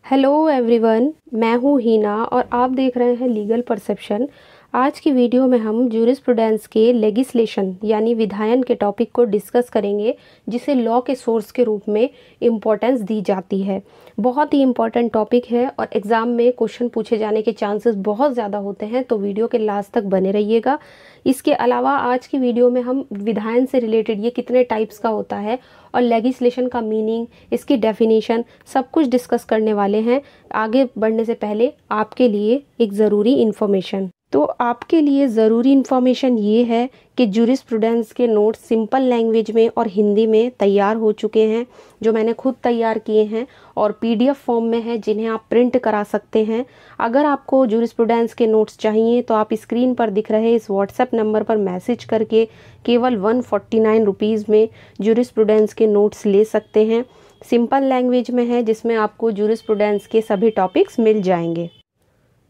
Hello everyone, मैं हूँ हीना और आप देख रहे हैं लीगल परसेप्शन। आज की वीडियो में हम जूरिस्प्रूडेंस के लेगिस्लेशन यानी विधायन के टॉपिक को डिस्कस करेंगे, जिसे लॉ के सोर्स के रूप में इम्पोर्टेंस दी जाती है। बहुत ही इम्पोर्टेंट टॉपिक है और एग्ज़ाम में क्वेश्चन पूछे जाने के चांसेस बहुत ज़्यादा होते हैं, तो वीडियो के लास्ट तक बने रहिएगा। इसके अलावा आज की वीडियो में हम विधायन से रिलेटेड ये कितने टाइप्स का होता है और लेगिस्लेशन का मीनिंग, इसकी डेफिनेशन सब कुछ डिस्कस करने वाले हैं। आगे बढ़ने से पहले आपके लिए एक ज़रूरी इन्फॉर्मेशन। तो आपके लिए ज़रूरी इन्फॉर्मेशन ये है कि जूरिस्प्रूडेंस के नोट्स सिंपल लैंग्वेज में और हिंदी में तैयार हो चुके हैं, जो मैंने खुद तैयार किए हैं और पीडीएफ फॉर्म में है, जिन्हें आप प्रिंट करा सकते हैं। अगर आपको जूरिस्प्रूडेंस के नोट्स चाहिए तो आप स्क्रीन पर दिख रहे इस व्हाट्सएप नंबर पर मैसेज करके केवल 149 रुपीज़ में जूरिस्प्रूडेंस के नोट्स ले सकते हैं। सिंपल लैंग्वेज में है, जिसमें आपको जूरिस्प्रूडेंस के सभी टॉपिक्स मिल जाएंगे।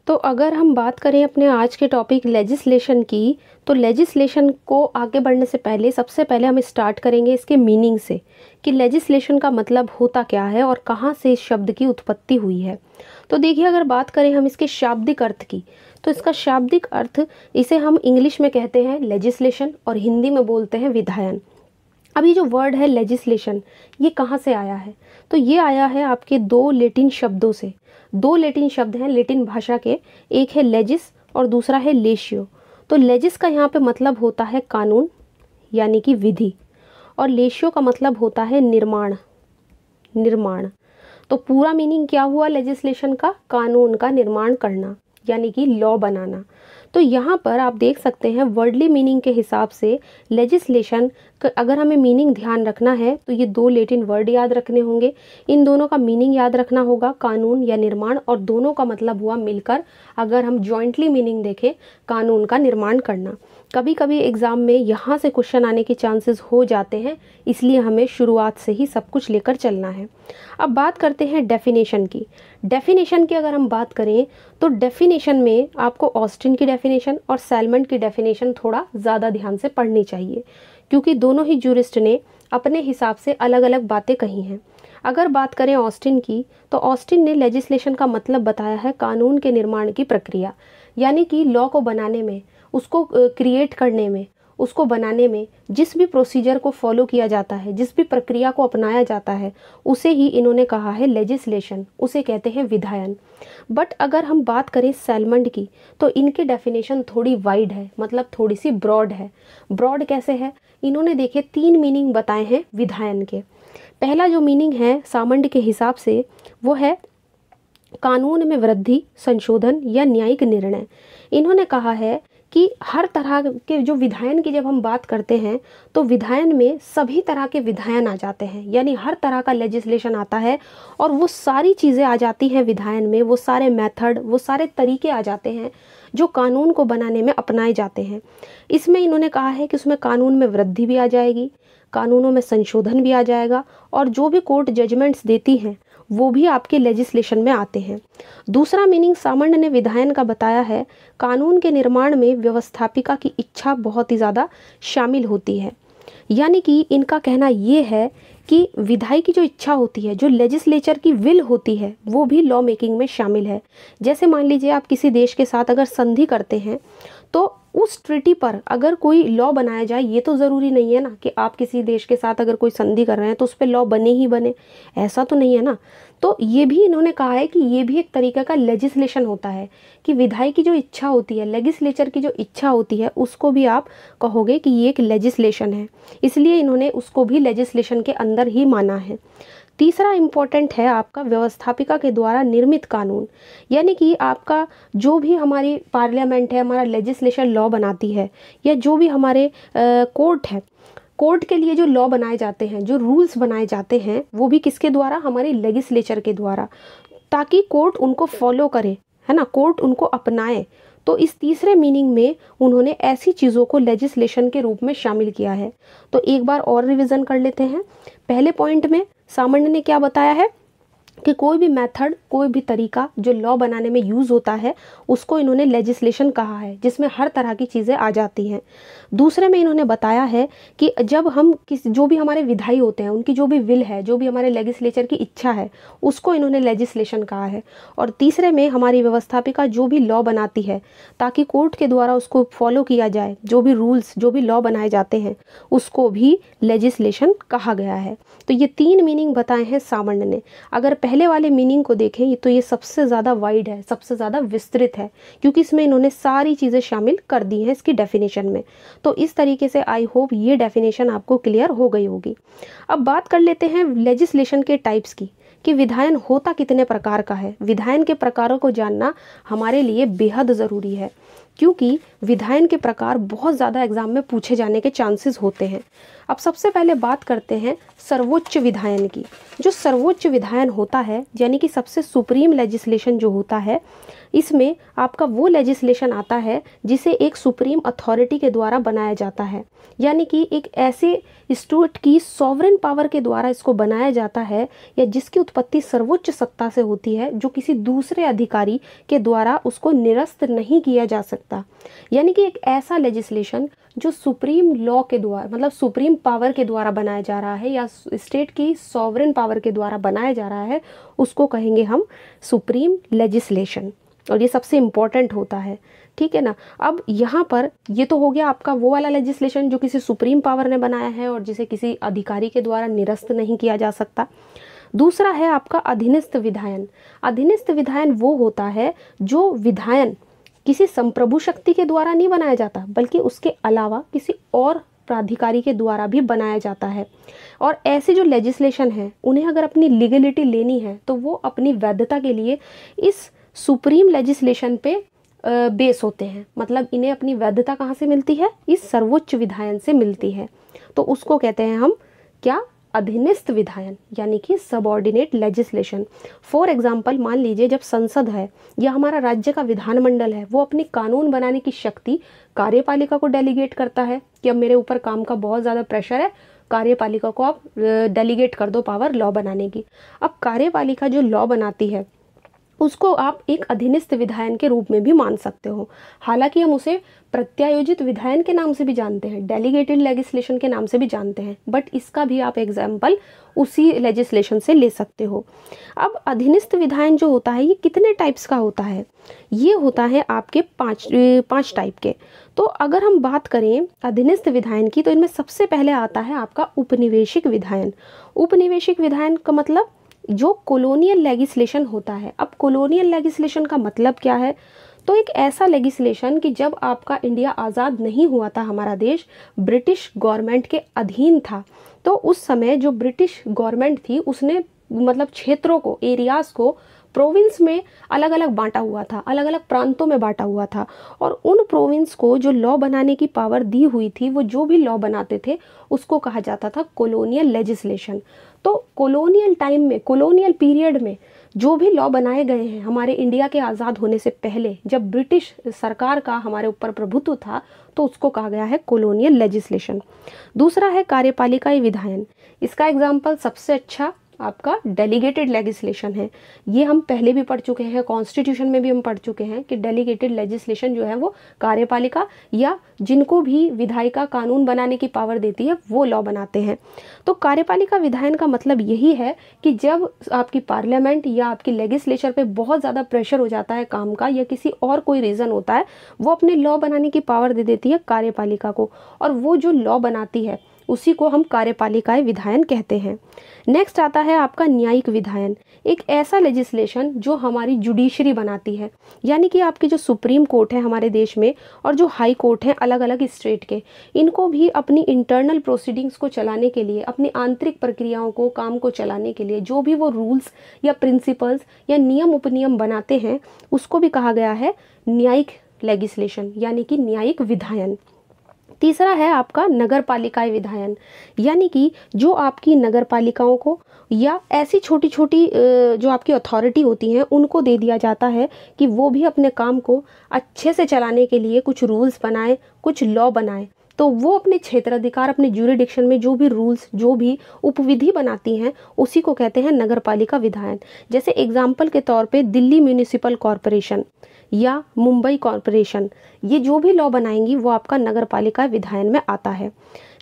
तो अगर हम बात करें अपने आज के टॉपिक लेजिस्लेशन की, तो लेजिस्लेशन को आगे बढ़ने से पहले सबसे पहले हम स्टार्ट करेंगे इसके मीनिंग से कि लेजिस्लेशन का मतलब होता क्या है और कहाँ से इस शब्द की उत्पत्ति हुई है। तो देखिए, अगर बात करें हम इसके शाब्दिक अर्थ की, तो इसका शाब्दिक अर्थ, इसे हम इंग्लिश में कहते हैं लेजिस्लेशन और हिंदी में बोलते हैं विधायन। अब ये जो वर्ड है लेजिस्लेशन, ये कहाँ से आया है? तो ये आया है आपके दो लैटिन शब्दों से। दो लैटिन शब्द हैं लैटिन भाषा के, एक है लेजिस और दूसरा है लेशियो। तो लेजिस का यहाँ पे मतलब होता है कानून यानी कि विधि, और लेशियो का मतलब होता है निर्माण। तो पूरा मीनिंग क्या हुआ लेजिस्लेशन का? कानून का निर्माण करना यानी कि लॉ बनाना। तो यहाँ पर आप देख सकते हैं वर्डली मीनिंग के हिसाब से लेजिस्लेशन, अगर हमें मीनिंग ध्यान रखना है तो ये दो लैटिन वर्ड याद रखने होंगे। इन दोनों का मीनिंग याद रखना होगा, कानून या निर्माण, और दोनों का मतलब हुआ मिलकर, अगर हम जॉइंटली मीनिंग देखें, कानून का निर्माण करना। कभी कभी एग्ज़ाम में यहाँ से क्वेश्चन आने के चांसेस हो जाते हैं, इसलिए हमें शुरुआत से ही सब कुछ लेकर चलना है। अब बात करते हैं डेफिनेशन की। डेफिनेशन की अगर हम बात करें तो डेफिनेशन में आपको ऑस्टिन की डेफिनेशन और सैलमंड की डेफिनेशन थोड़ा ज़्यादा ध्यान से पढ़नी चाहिए, क्योंकि दोनों ही जूरिस्ट ने अपने हिसाब से अलग अलग बातें कही हैं। अगर बात करें ऑस्टिन की, तो ऑस्टिन ने लेजिस्लेशन का मतलब बताया है कानून के निर्माण की प्रक्रिया, यानी कि लॉ को बनाने में, उसको क्रिएट करने में, उसको बनाने में जिस भी प्रोसीजर को फॉलो किया जाता है, जिस भी प्रक्रिया को अपनाया जाता है, उसे ही इन्होंने कहा है लेजिस्लेशन, उसे कहते हैं विधायन। बट अगर हम बात करें सैलमंड की, तो इनकी डेफिनेशन थोड़ी वाइड है, मतलब थोड़ी सी ब्रॉड है। ब्रॉड कैसे है? इन्होंने देखे 3 मीनिंग बताए हैं विधायन के। पहला जो मीनिंग है सामंड के हिसाब से, वो है कानून में वृद्धि, संशोधन या न्यायिक निर्णय। इन्होंने कहा है कि हर तरह के जो विधायन की जब हम बात करते हैं, तो विधायन में सभी तरह के विधायन आ जाते हैं, यानी हर तरह का लेजिस्लेशन आता है और वो सारी चीज़ें आ जाती हैं विधायन में, वो सारे मेथड, वो सारे तरीके आ जाते हैं जो कानून को बनाने में अपनाए जाते हैं। इसमें इन्होंने कहा है कि उसमें कानून में वृद्धि भी आ जाएगी, कानूनों में संशोधन भी आ जाएगा, और जो भी कोर्ट जजमेंट्स देती हैं वो भी आपके लेजिस्लेशन में आते हैं। दूसरा मीनिंग सामंड ने विधायन का बताया है, कानून के निर्माण में व्यवस्थापिका की इच्छा बहुत ही ज़्यादा शामिल होती है। यानी कि इनका कहना ये है कि विधायी की जो इच्छा होती है, जो लेजिस्लेचर की विल होती है, वो भी लॉ मेकिंग में शामिल है। जैसे मान लीजिए आप किसी देश के साथ अगर संधि करते हैं, तो उस ट्रिटी पर अगर कोई लॉ बनाया जाए, ये तो ज़रूरी नहीं है ना कि आप किसी देश के साथ अगर कोई संधि कर रहे हैं तो उस पर लॉ बने ही बने, ऐसा तो नहीं है ना। तो ये भी इन्होंने कहा है कि ये भी एक तरीके का लेजिस्लेशन होता है, कि विधायी की जो इच्छा होती है, लेजिस्लेचर की जो इच्छा होती है, उसको भी आप कहोगे कि ये एक लेजिस्लेशन है, इसलिए इन्होंने उसको भी लेजिस्लेशन के अंदर ही माना है। तीसरा इम्पोर्टेंट है आपका व्यवस्थापिका के द्वारा निर्मित कानून, यानी कि आपका जो भी हमारी पार्लियामेंट है, हमारा लेजिस्लेशन लॉ बनाती है, या जो भी हमारे कोर्ट है, कोर्ट के लिए जो लॉ बनाए जाते हैं, जो रूल्स बनाए जाते हैं, वो भी किसके द्वारा? हमारे लेजिस्लेचर के द्वारा, ताकि कोर्ट उनको फॉलो करे, है ना, कोर्ट उनको अपनाए। तो इस तीसरे मीनिंग में उन्होंने ऐसी चीज़ों को लेजिस्लेशन के रूप में शामिल किया है। तो एक बार और रिवीजन कर लेते हैं। पहले पॉइंट में सामंड ने क्या बताया है कि कोई भी मेथड, कोई भी तरीका जो लॉ बनाने में यूज़ होता है उसको इन्होंने लेजिस्लेशन कहा है, जिसमें हर तरह की चीज़ें आ जाती हैं। दूसरे में इन्होंने बताया है कि जब हम जो भी हमारे विधायी होते हैं उनकी जो भी विल है, जो भी हमारे लेजिस्लेचर की इच्छा है, उसको इन्होंने लेजिस्लेशन कहा है। और तीसरे में हमारी व्यवस्थापिका जो भी लॉ बनाती है ताकि कोर्ट के द्वारा उसको फॉलो किया जाए, जो भी रूल्स, जो भी लॉ बनाए जाते हैं उसको भी लेजिस्लेशन कहा गया है। तो ये 3 मीनिंग बताए हैं सामान्य ने। अगर पहले वाले मीनिंग को देखें तो ये सबसे ज़्यादा वाइड है, सबसे ज़्यादा विस्तृत है, क्योंकि इसमें इन्होंने सारी चीज़ें शामिल कर दी हैं इसकी डेफिनेशन में। तो इस तरीके से आई होप ये डेफिनेशन आपको क्लियर हो गई होगी। अब बात कर लेते हैं लेजिस्लेशन के टाइप्स की, कि विधायन होता कितने प्रकार का है। विधायन के प्रकारों को जानना हमारे लिए बेहद ज़रूरी है, क्योंकि विधायन के प्रकार बहुत ज़्यादा एग्जाम में पूछे जाने के चांसेस होते हैं। अब सबसे पहले बात करते हैं सर्वोच्च विधायन की। जो सर्वोच्च विधायन होता है, यानी कि सबसे सुप्रीम लेजिस्लेशन जो होता है, इसमें आपका वो लेजिस्लेशन आता है जिसे एक सुप्रीम अथॉरिटी के द्वारा बनाया जाता है, यानी कि एक ऐसे स्टेट की सॉवरेन पावर के द्वारा इसको बनाया जाता है, या जिसकी उत्पत्ति सर्वोच्च सत्ता से होती है, जो किसी दूसरे अधिकारी के द्वारा उसको निरस्त नहीं किया जा सकता। यानी कि एक ऐसा लेजिस्लेशन जो सुप्रीम लॉ के द्वारा, मतलब सुप्रीम पावर के द्वारा बनाया जा रहा है, या स्टेट की सॉवरेन पावर के द्वारा बनाया जा रहा है, उसको कहेंगे हम सुप्रीम लेजिस्लेशन। और ये सबसे इम्पॉर्टेंट होता है, ठीक है ना। अब यहाँ पर ये तो हो गया आपका वो वाला लेजिस्लेशन जो किसी सुप्रीम पावर ने बनाया है और जिसे किसी अधिकारी के द्वारा निरस्त नहीं किया जा सकता। दूसरा है आपका अधीनस्थ विधायन। अधीनस्थ विधायन वो होता है जो विधायन किसी संप्रभु शक्ति के द्वारा नहीं बनाया जाता, बल्कि उसके अलावा किसी और प्राधिकारी के द्वारा भी बनाया जाता है। और ऐसे जो लेजिस्लेशन है उन्हें अगर अपनी लीगलिटी लेनी है तो वो अपनी वैधता के लिए इस सुप्रीम लेजिस्लेशन पे बेस होते हैं। मतलब इन्हें अपनी वैधता कहाँ से मिलती है? इस सर्वोच्च विधायन से मिलती है। तो उसको कहते हैं हम क्या? अधीनस्थ विधायन, यानी कि सबऑर्डिनेट लेजिस्लेशन। फॉर एग्जाम्पल, मान लीजिए जब संसद है या हमारा राज्य का विधानमंडल है, वो अपनी कानून बनाने की शक्ति कार्यपालिका को डेलीगेट करता है कि अब मेरे ऊपर काम का बहुत ज़्यादा प्रेशर है, कार्यपालिका को आप डेलीगेट कर दो पावर लॉ बनाने की। अब कार्यपालिका जो लॉ बनाती है उसको आप एक अधीनस्थ विधायन के रूप में भी मान सकते हो। हालांकि हम उसे प्रत्यायोजित विधायन के नाम से भी जानते हैं, डेलीगेटेड लेजिस्लेशन के नाम से भी जानते हैं, बट इसका भी आप एग्जाम्पल उसी लेजिस्लेशन से ले सकते हो। अब अधीनस्थ विधायन जो होता है ये कितने टाइप्स का होता है? ये होता है आपके पाँच टाइप के। तो अगर हम बात करें अधीनस्थ विधायन की, तो इनमें सबसे पहले आता है आपका उपनिवेशिक विधायन। उपनिवेशिक विधायन का मतलब जो कॉलोनियल लेजिस्लेशन होता है। अब कॉलोनियल लेजिस्लेशन का मतलब क्या है? तो एक ऐसा लेजिस्लेशन कि जब आपका इंडिया आज़ाद नहीं हुआ था, हमारा देश ब्रिटिश गवर्नमेंट के अधीन था, तो उस समय जो ब्रिटिश गवर्नमेंट थी उसने मतलब क्षेत्रों को, एरियाज़ को प्रोविंस में अलग अलग बांटा हुआ था, अलग अलग प्रांतों में बांटा हुआ था। और उन प्रोविंस को जो लॉ बनाने की पावर दी हुई थी, वो जो भी लॉ बनाते थे उसको कहा जाता था कॉलोनियल लेजिस्लेशन। तो कॉलोनियल टाइम में, कॉलोनियल पीरियड में जो भी लॉ बनाए गए हैं हमारे इंडिया के आज़ाद होने से पहले, जब ब्रिटिश सरकार का हमारे ऊपर प्रभुत्व था, तो उसको कहा गया है कॉलोनियल लेजिस्लेशन। दूसरा है कार्यपालिकाई विधायन। इसका एग्जाम्पल सबसे अच्छा आपका डेलीगेटेड लेजिस्लेशन है। ये हम पहले भी पढ़ चुके हैं, कॉन्स्टिट्यूशन में भी हम पढ़ चुके हैं कि डेलीगेटेड लेजिस्लेशन जो है वो कार्यपालिका या जिनको भी विधायिका कानून बनाने की पावर देती है वो लॉ बनाते हैं। तो कार्यपालिका विधायन का मतलब यही है कि जब आपकी पार्लियामेंट या आपकी लेजिस्लेचर पे बहुत ज़्यादा प्रेशर हो जाता है काम का, या किसी और कोई रीज़न होता है, वो अपने लॉ बनाने की पावर दे देती है कार्यपालिका को, और वो जो लॉ बनाती है उसी को हम कार्यपालिकाई विधायन कहते हैं। नेक्स्ट आता है आपका न्यायिक विधायन। एक ऐसा लेजिस्लेशन जो हमारी जुडिशरी बनाती है, यानी कि आपकी जो सुप्रीम कोर्ट है हमारे देश में और जो हाई कोर्ट हैं अलग अलग स्टेट के, इनको भी अपनी इंटरनल प्रोसीडिंग्स को चलाने के लिए, अपनी आंतरिक प्रक्रियाओं को, काम को चलाने के लिए जो भी वो रूल्स या प्रिंसिपल्स या नियम उपनियम बनाते हैं उसको भी कहा गया है न्यायिक लेजिस्लेशन, यानी कि न्यायिक विधायन। तीसरा है आपका नगरपालिकाई विधायन, यानी कि जो आपकी नगरपालिकाओं को या ऐसी छोटी छोटी जो आपकी अथॉरिटी होती हैं उनको दे दिया जाता है कि वो भी अपने काम को अच्छे से चलाने के लिए कुछ रूल्स बनाए, कुछ लॉ बनाए, तो वो अपने क्षेत्राधिकार, अपने ज्यूरिडिक्शन में जो भी रूल्स, जो भी उपविधि बनाती हैं, उसी को कहते हैं नगरपालिका विधायन। जैसे एग्जाम्पल के तौर पे दिल्ली म्यूनिसिपल कॉरपोरेशन या मुंबई कॉरपोरेशन, ये जो भी लॉ बनाएंगी वो आपका नगरपालिका विधायन में आता है।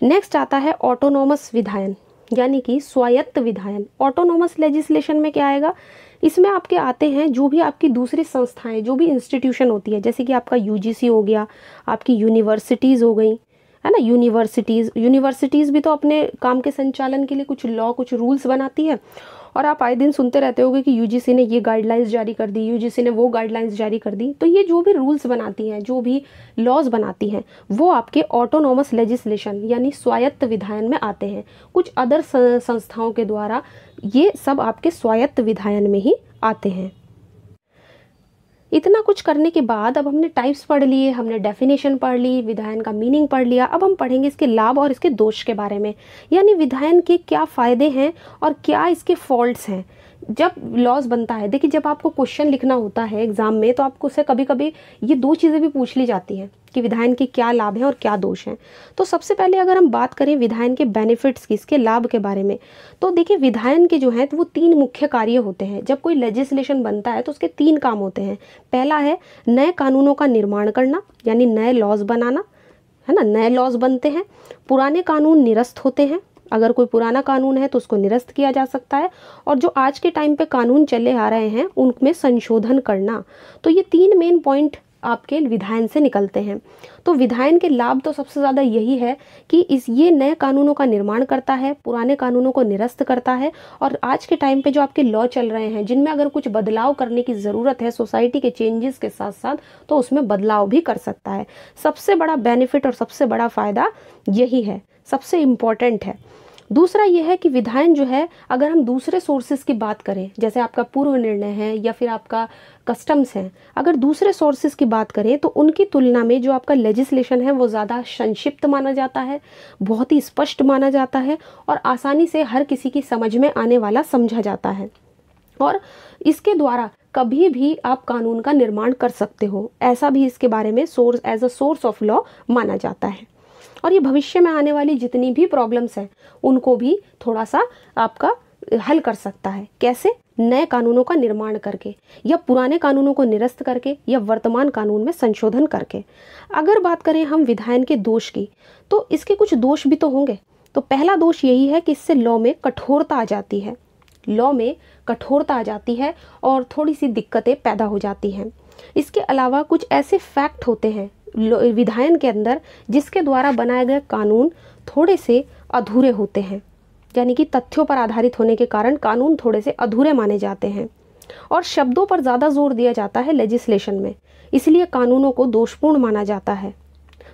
नेक्स्ट आता है ऑटोनोमस विधायन, यानी कि स्वायत्त विधायन। ऑटोनोमस लेजिस्लेशन में क्या आएगा, इसमें आपके आते हैं जो भी आपकी दूसरी संस्थाएं, जो भी इंस्टीट्यूशन होती है, जैसे कि आपका यूजीसी हो गया, आपकी यूनिवर्सिटीज़ हो गई, है ना। यूनिवर्सिटीज़ भी तो अपने काम के संचालन के लिए कुछ लॉ, कुछ रूल्स बनाती है। और आप आए दिन सुनते रहते होगे कि यूजीसी ने ये गाइडलाइंस जारी कर दी, यूजीसी ने वो गाइडलाइंस जारी कर दी। तो ये जो भी रूल्स बनाती हैं, जो भी लॉज बनाती हैं, वो आपके ऑटोनोमस लेजिस्लेशन यानी स्वायत्त विधायन में आते हैं। कुछ अदर संस्थाओं के द्वारा ये सब आपके स्वायत्त विधायन में ही आते हैं। इतना कुछ करने के बाद अब हमने टाइप्स पढ़ लिए, हमने डेफिनेशन पढ़ ली, विधायन का मीनिंग पढ़ लिया। अब हम पढ़ेंगे इसके लाभ और इसके दोष के बारे में, यानी विधायन के क्या फ़ायदे हैं और क्या इसके फॉल्ट्स हैं। जब लॉज बनता है, देखिए जब आपको क्वेश्चन लिखना होता है एग्जाम में, तो आपको से कभी कभी ये दो चीज़ें भी पूछ ली जाती हैं कि विधायन के क्या लाभ हैं और क्या दोष हैं। तो सबसे पहले अगर हम बात करें विधायन के बेनिफिट्स की, इसके लाभ के बारे में, तो देखिए विधायन के जो हैं वो 3 मुख्य कार्य होते हैं। जब कोई लेजिस्लेशन बनता है तो उसके 3 काम होते हैं। पहला है नए कानूनों का निर्माण करना, यानी नए लॉज बनाना, है ना। नए लॉज बनते हैं, पुराने कानून निरस्त होते हैं। अगर कोई पुराना कानून है तो उसको निरस्त किया जा सकता है, और जो आज के टाइम पे कानून चले आ रहे हैं उनमें संशोधन करना। तो ये 3 मेन पॉइंट आपके विधायन से निकलते हैं। तो विधायन के लाभ तो सबसे ज़्यादा यही है कि ये नए कानूनों का निर्माण करता है, पुराने कानूनों को निरस्त करता है, और आज के टाइम पे जो आपके लॉ चल रहे हैं जिनमें अगर कुछ बदलाव करने की ज़रूरत है सोसाइटी के चेंजेस के साथ साथ, तो उसमें बदलाव भी कर सकता है। सबसे बड़ा बेनिफिट और सबसे बड़ा फ़ायदा यही है, सबसे इम्पॉर्टेंट है। दूसरा यह है कि विधायन जो है, अगर हम दूसरे सोर्सेज की बात करें, जैसे आपका पूर्व निर्णय है या फिर आपका कस्टम्स है, अगर दूसरे सोर्सेज की बात करें तो उनकी तुलना में जो आपका लेजिस्लेशन है वो ज़्यादा संक्षिप्त माना जाता है, बहुत ही स्पष्ट माना जाता है, और आसानी से हर किसी की समझ में आने वाला समझा जाता है। और इसके द्वारा कभी भी आप कानून का निर्माण कर सकते हो, ऐसा भी इसके बारे में as a source of law माना जाता है। और ये भविष्य में आने वाली जितनी भी प्रॉब्लम्स हैं उनको भी थोड़ा सा आपका हल कर सकता है। कैसे? नए कानूनों का निर्माण करके, या पुराने कानूनों को निरस्त करके, या वर्तमान कानून में संशोधन करके। अगर बात करें हम विधायन के दोष की, तो इसके कुछ दोष भी तो होंगे। तो पहला दोष यही है कि इससे लॉ में कठोरता आ जाती है, लॉ में कठोरता आ जाती है और थोड़ी सी दिक्कतें पैदा हो जाती हैं। इसके अलावा कुछ ऐसे फैक्ट होते हैं विधायन के अंदर जिसके द्वारा बनाए गए कानून थोड़े से अधूरे होते हैं, यानी कि तथ्यों पर आधारित होने के कारण कानून थोड़े से अधूरे माने जाते हैं, और शब्दों पर ज़्यादा जोर दिया जाता है लेजिस्लेशन में, इसलिए कानूनों को दोषपूर्ण माना जाता है।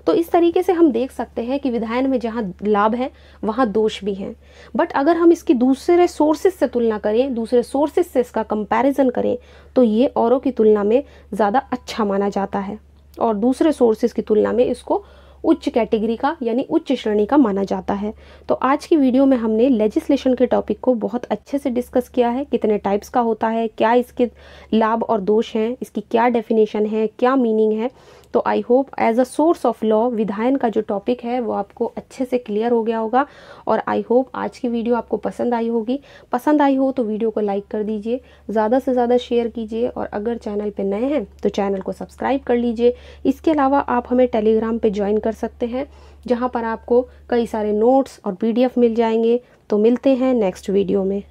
तो इस तरीके से हम देख सकते हैं कि विधायन में जहाँ लाभ है वहाँ दोष भी हैं। बट अगर हम इसकी दूसरे सोर्सेज से तुलना करें, दूसरे सोर्सेज से इसका कंपैरिजन करें, तो ये औरों की तुलना में ज़्यादा अच्छा माना जाता है, और दूसरे सोर्सेज की तुलना में इसको उच्च कैटेगरी का यानी उच्च श्रेणी का माना जाता है। तो आज की वीडियो में हमने लेजिस्लेशन के टॉपिक को बहुत अच्छे से डिस्कस किया है, कितने टाइप्स का होता है, क्या इसके लाभ और दोष हैं, इसकी क्या डेफिनेशन है, क्या मीनिंग है। तो I hope as a source of law विधायन का जो टॉपिक है वो आपको अच्छे से क्लियर हो गया होगा, और आई होप आज की वीडियो आपको पसंद आई होगी। पसंद आई हो तो वीडियो को लाइक कर दीजिए, ज़्यादा से ज़्यादा शेयर कीजिए, और अगर चैनल पे नए हैं तो चैनल को सब्सक्राइब कर लीजिए। इसके अलावा आप हमें टेलीग्राम पे ज्वाइन कर सकते हैं, जहाँ पर आपको कई सारे नोट्स और PDF मिल जाएंगे। तो मिलते हैं नेक्स्ट वीडियो में।